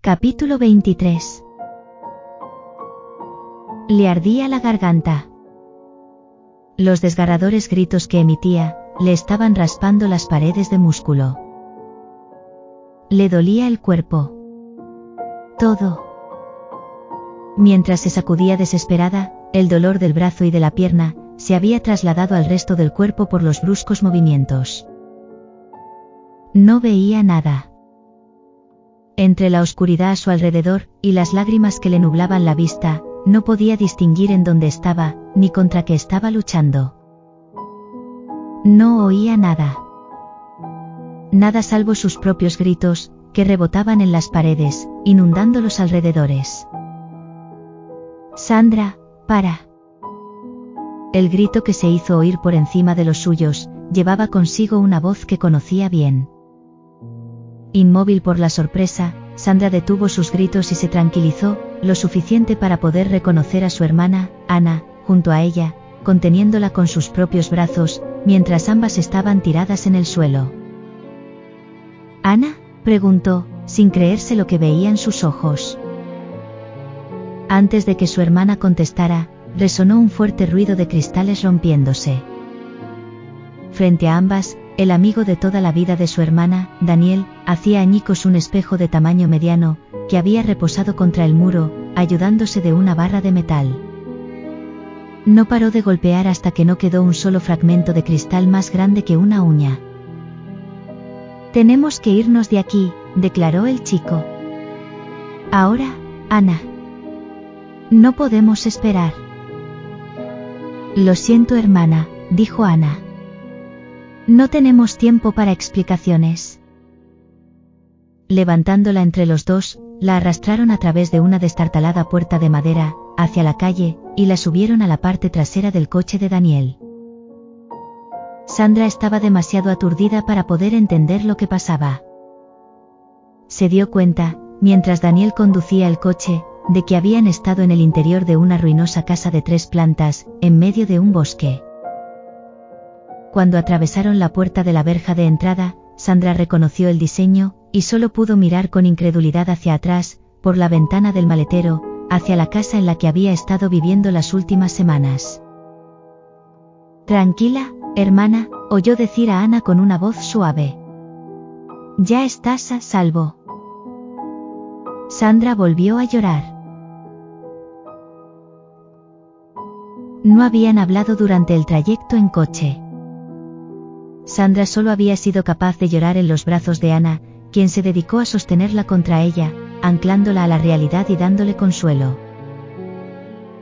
Capítulo 23. Le ardía la garganta. Los desgarradores gritos que emitía, le estaban raspando las paredes de músculo. Le dolía el cuerpo. Todo. Mientras se sacudía desesperada, el dolor del brazo y de la pierna, se había trasladado al resto del cuerpo por los bruscos movimientos. No veía nada. Entre la oscuridad a su alrededor, y las lágrimas que le nublaban la vista, no podía distinguir en dónde estaba, ni contra qué estaba luchando. No oía nada. Nada salvo sus propios gritos, que rebotaban en las paredes, inundando los alrededores. Sandra, para. El grito que se hizo oír por encima de los suyos, llevaba consigo una voz que conocía bien. Inmóvil por la sorpresa, Sandra detuvo sus gritos y se tranquilizó, lo suficiente para poder reconocer a su hermana, Ana, junto a ella, conteniéndola con sus propios brazos, mientras ambas estaban tiradas en el suelo. ¿Ana?, preguntó, sin creerse lo que veía en sus ojos. Antes de que su hermana contestara, resonó un fuerte ruido de cristales rompiéndose. Frente a ambas, el amigo de toda la vida de su hermana, Daniel, hacía añicos un espejo de tamaño mediano, que había reposado contra el muro, ayudándose de una barra de metal. No paró de golpear hasta que no quedó un solo fragmento de cristal más grande que una uña. «Tenemos que irnos de aquí», declaró el chico. «Ahora, Ana. No podemos esperar». «Lo siento, hermana», dijo Ana. «No tenemos tiempo para explicaciones». Levantándola entre los dos, la arrastraron a través de una destartalada puerta de madera, hacia la calle, y la subieron a la parte trasera del coche de Daniel. Sandra estaba demasiado aturdida para poder entender lo que pasaba. Se dio cuenta, mientras Daniel conducía el coche, de que habían estado en el interior de una ruinosa casa de 3 plantas, en medio de un bosque. Cuando atravesaron la puerta de la verja de entrada, Sandra reconoció el diseño, y solo pudo mirar con incredulidad hacia atrás, por la ventana del maletero, hacia la casa en la que había estado viviendo las últimas semanas. «Tranquila, hermana», oyó decir a Ana con una voz suave. «Ya estás a salvo». Sandra volvió a llorar. No habían hablado durante el trayecto en coche. Sandra solo había sido capaz de llorar en los brazos de Ana, quien se dedicó a sostenerla contra ella, anclándola a la realidad y dándole consuelo.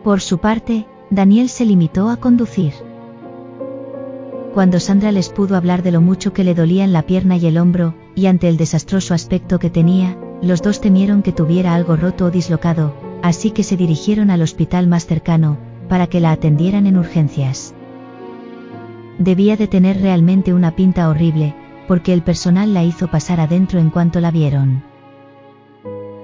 Por su parte, Daniel se limitó a conducir. Cuando Sandra les pudo hablar de lo mucho que le dolían la pierna y el hombro, y ante el desastroso aspecto que tenía, los dos temieron que tuviera algo roto o dislocado, así que se dirigieron al hospital más cercano, para que la atendieran en urgencias. Debía de tener realmente una pinta horrible, porque el personal la hizo pasar adentro en cuanto la vieron.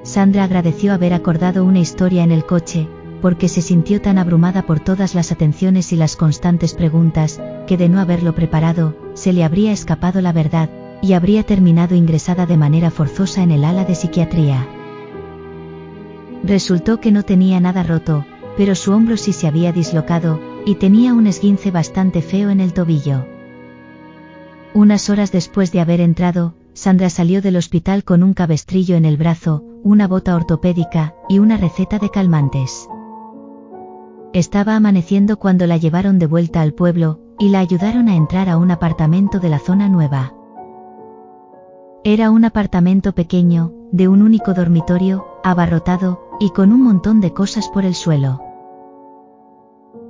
Sandra agradeció haber acordado una historia en el coche, porque se sintió tan abrumada por todas las atenciones y las constantes preguntas, que de no haberlo preparado, se le habría escapado la verdad, y habría terminado ingresada de manera forzosa en el ala de psiquiatría. Resultó que no tenía nada roto, pero su hombro sí se había dislocado, y tenía un esguince bastante feo en el tobillo. Unas horas después de haber entrado, Sandra salió del hospital con un cabestrillo en el brazo, una bota ortopédica, y una receta de calmantes. Estaba amaneciendo cuando la llevaron de vuelta al pueblo, y la ayudaron a entrar a un apartamento de la zona nueva. Era un apartamento pequeño, de un único dormitorio, abarrotado, y con un montón de cosas por el suelo.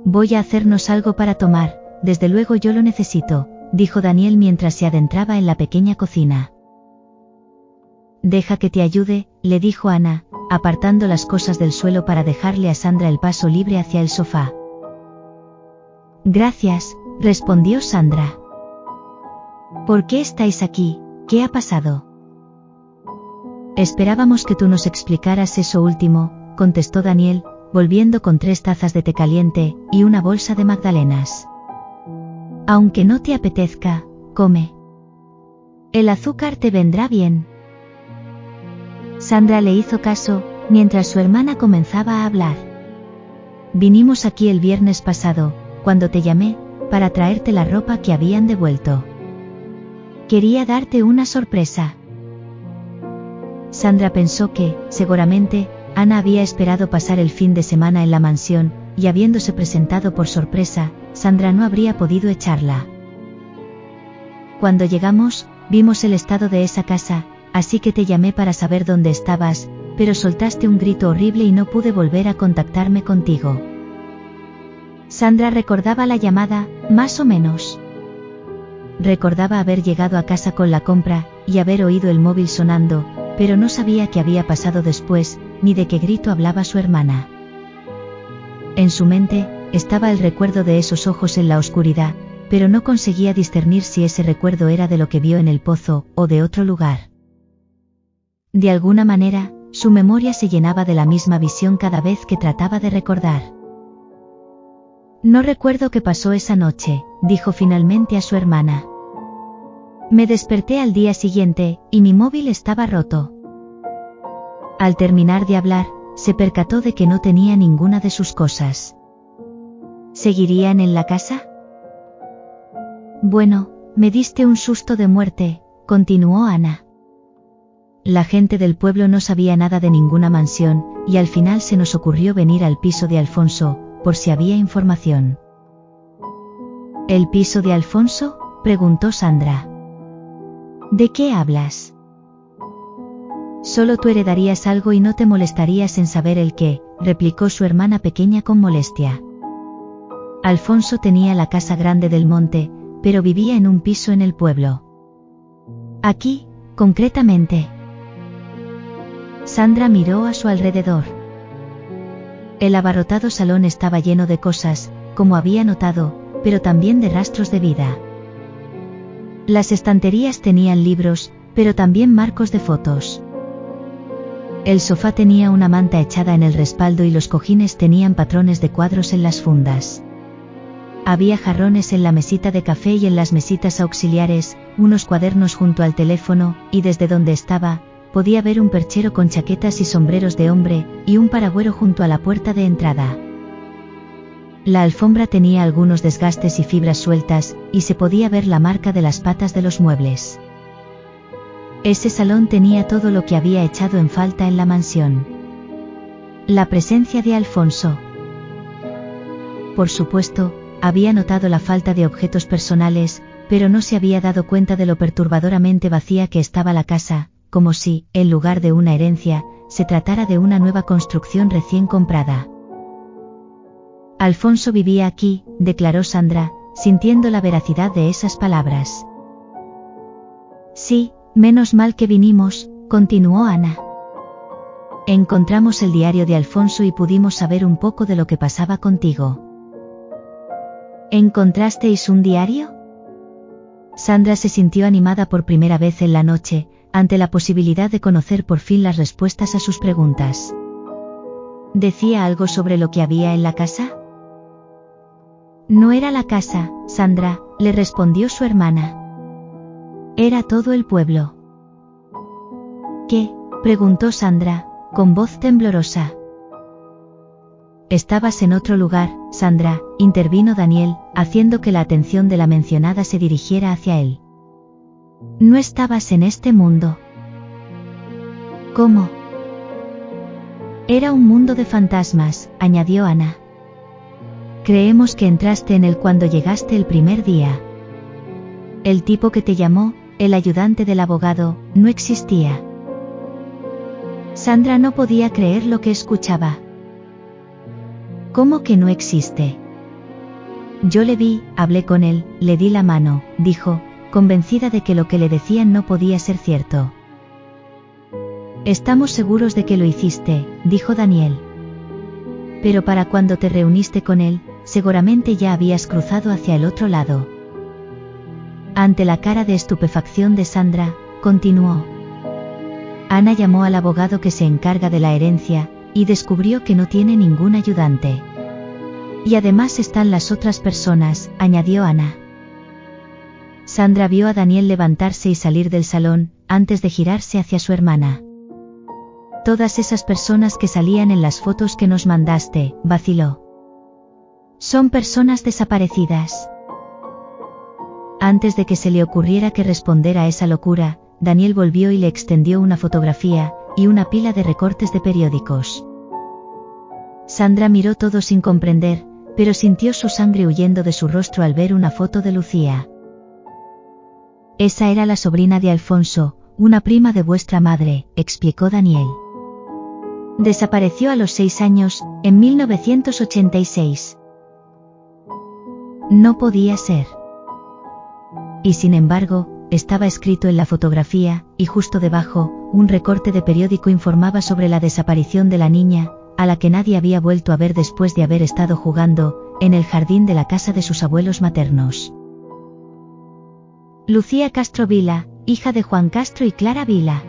«Voy a hacernos algo para tomar, desde luego yo lo necesito», dijo Daniel mientras se adentraba en la pequeña cocina. «Deja que te ayude», le dijo Ana, apartando las cosas del suelo para dejarle a Sandra el paso libre hacia el sofá. «Gracias», respondió Sandra. «¿Por qué estáis aquí? ¿Qué ha pasado?» «Esperábamos que tú nos explicaras eso último», contestó Daniel, volviendo con 3 tazas de té caliente, y una bolsa de magdalenas. «Aunque no te apetezca, come. El azúcar te vendrá bien». Sandra le hizo caso, mientras su hermana comenzaba a hablar. Vinimos aquí el viernes pasado, cuando te llamé, para traerte la ropa que habían devuelto. Quería darte una sorpresa. Sandra pensó que, seguramente, Ana había esperado pasar el fin de semana en la mansión, y habiéndose presentado por sorpresa, Sandra no habría podido echarla. Cuando llegamos, vimos el estado de esa casa, así que te llamé para saber dónde estabas, pero soltaste un grito horrible y no pude volver a contactarme contigo. Sandra recordaba la llamada, más o menos. Recordaba haber llegado a casa con la compra, y haber oído el móvil sonando, pero no sabía qué había pasado después, ni de qué grito hablaba su hermana. En su mente, estaba el recuerdo de esos ojos en la oscuridad, pero no conseguía discernir si ese recuerdo era de lo que vio en el pozo, o de otro lugar. De alguna manera, su memoria se llenaba de la misma visión cada vez que trataba de recordar. No recuerdo qué pasó esa noche, dijo finalmente a su hermana. Me desperté al día siguiente, y mi móvil estaba roto. Al terminar de hablar, se percató de que no tenía ninguna de sus cosas. ¿Seguirían en la casa? Bueno, me diste un susto de muerte, continuó Ana. La gente del pueblo no sabía nada de ninguna mansión, y al final se nos ocurrió venir al piso de Alfonso, por si había información. ¿El piso de Alfonso?, preguntó Sandra. ¿De qué hablas? Solo tú heredarías algo y no te molestarías en saber el qué, replicó su hermana pequeña con molestia. Alfonso tenía la casa grande del monte, pero vivía en un piso en el pueblo. Aquí, concretamente. Sandra miró a su alrededor. El abarrotado salón estaba lleno de cosas, como había notado, pero también de rastros de vida. Las estanterías tenían libros, pero también marcos de fotos. El sofá tenía una manta echada en el respaldo y los cojines tenían patrones de cuadros en las fundas. Había jarrones en la mesita de café y en las mesitas auxiliares, unos cuadernos junto al teléfono, y desde donde estaba, podía ver un perchero con chaquetas y sombreros de hombre, y un paragüero junto a la puerta de entrada. La alfombra tenía algunos desgastes y fibras sueltas, y se podía ver la marca de las patas de los muebles. Ese salón tenía todo lo que había echado en falta en la mansión. La presencia de Alfonso. Por supuesto, había notado la falta de objetos personales, pero no se había dado cuenta de lo perturbadoramente vacía que estaba la casa, como si, en lugar de una herencia, se tratara de una nueva construcción recién comprada. Alfonso vivía aquí, declaró Sandra, sintiendo la veracidad de esas palabras. Sí, menos mal que vinimos, continuó Ana. Encontramos el diario de Alfonso y pudimos saber un poco de lo que pasaba contigo. ¿Encontrasteis un diario? Sandra se sintió animada por primera vez en la noche, ante la posibilidad de conocer por fin las respuestas a sus preguntas. ¿Decía algo sobre lo que había en la casa? No era la casa, Sandra, le respondió su hermana. Era todo el pueblo. ¿Qué?, preguntó Sandra, con voz temblorosa. Estabas en otro lugar, Sandra, intervino Daniel, haciendo que la atención de la mencionada se dirigiera hacia él. No estabas en este mundo. ¿Cómo? Era un mundo de fantasmas, añadió Ana. Creemos que entraste en él cuando llegaste el primer día. El tipo que te llamó, el ayudante del abogado, no existía. Sandra no podía creer lo que escuchaba. ¿Cómo que no existe? Yo le vi, hablé con él, le di la mano, dijo, convencida de que lo que le decían no podía ser cierto. Estamos seguros de que lo hiciste, dijo Daniel. Pero para cuando te reuniste con él, seguramente ya habías cruzado hacia el otro lado. Ante la cara de estupefacción de Sandra, continuó. Ana llamó al abogado que se encarga de la herencia, y descubrió que no tiene ningún ayudante. Y además están las otras personas, añadió Ana. Sandra vio a Daniel levantarse y salir del salón, antes de girarse hacia su hermana. Todas esas personas que salían en las fotos que nos mandaste, vaciló. Son personas desaparecidas. Antes de que se le ocurriera que responder a esa locura, Daniel volvió y le extendió una fotografía y una pila de recortes de periódicos. Sandra miró todo sin comprender, pero sintió su sangre huyendo de su rostro al ver una foto de Lucía. Esa era la sobrina de Alfonso, una prima de vuestra madre, explicó Daniel. Desapareció a los 6 años, en 1986. No podía ser. Y sin embargo, estaba escrito en la fotografía, y justo debajo, un recorte de periódico informaba sobre la desaparición de la niña, a la que nadie había vuelto a ver después de haber estado jugando en el jardín de la casa de sus abuelos maternos. Lucía Castro Vila, hija de Juan Castro y Clara Vila.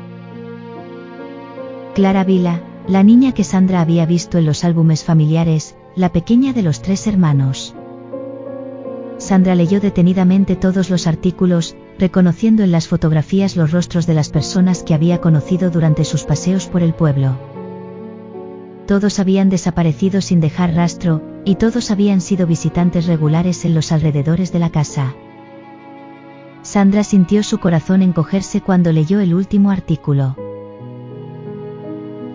Clara Vila, la niña que Sandra había visto en los álbumes familiares, la pequeña de los 3 hermanos. Sandra leyó detenidamente todos los artículos, reconociendo en las fotografías los rostros de las personas que había conocido durante sus paseos por el pueblo. Todos habían desaparecido sin dejar rastro, y todos habían sido visitantes regulares en los alrededores de la casa. Sandra sintió su corazón encogerse cuando leyó el último artículo.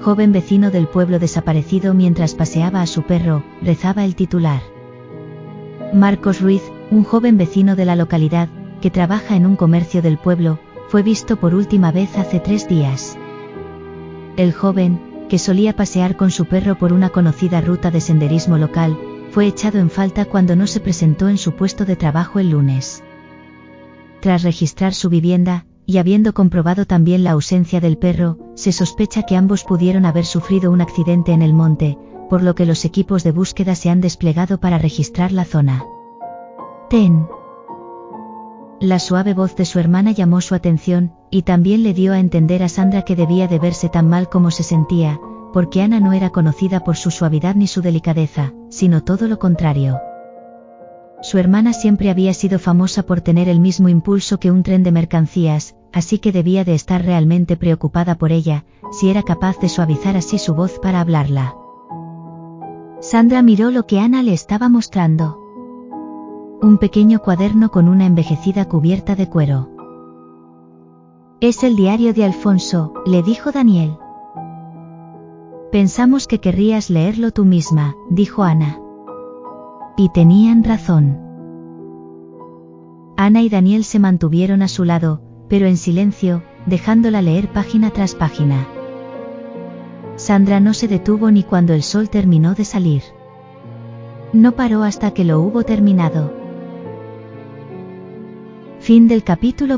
Joven vecino del pueblo desaparecido mientras paseaba a su perro, rezaba el titular. Marcos Ruiz, un joven vecino de la localidad, que trabaja en un comercio del pueblo, fue visto por última vez hace 3 días. El joven, que solía pasear con su perro por una conocida ruta de senderismo local, fue echado en falta cuando no se presentó en su puesto de trabajo el lunes. Tras registrar su vivienda, y habiendo comprobado también la ausencia del perro, se sospecha que ambos pudieron haber sufrido un accidente en el monte, por lo que los equipos de búsqueda se han desplegado para registrar la zona. Ten. La suave voz de su hermana llamó su atención, y también le dio a entender a Sandra que debía de verse tan mal como se sentía, porque Ana no era conocida por su suavidad ni su delicadeza, sino todo lo contrario. Su hermana siempre había sido famosa por tener el mismo impulso que un tren de mercancías, así que debía de estar realmente preocupada por ella, si era capaz de suavizar así su voz para hablarla. Sandra miró lo que Ana le estaba mostrando. Un pequeño cuaderno con una envejecida cubierta de cuero. Es el diario de Alfonso, le dijo Daniel. Pensamos que querrías leerlo tú misma, dijo Ana. Y tenían razón. Ana y Daniel se mantuvieron a su lado, pero en silencio, dejándola leer página tras página. Sandra no se detuvo ni cuando el sol terminó de salir. No paró hasta que lo hubo terminado. Fin del capítulo.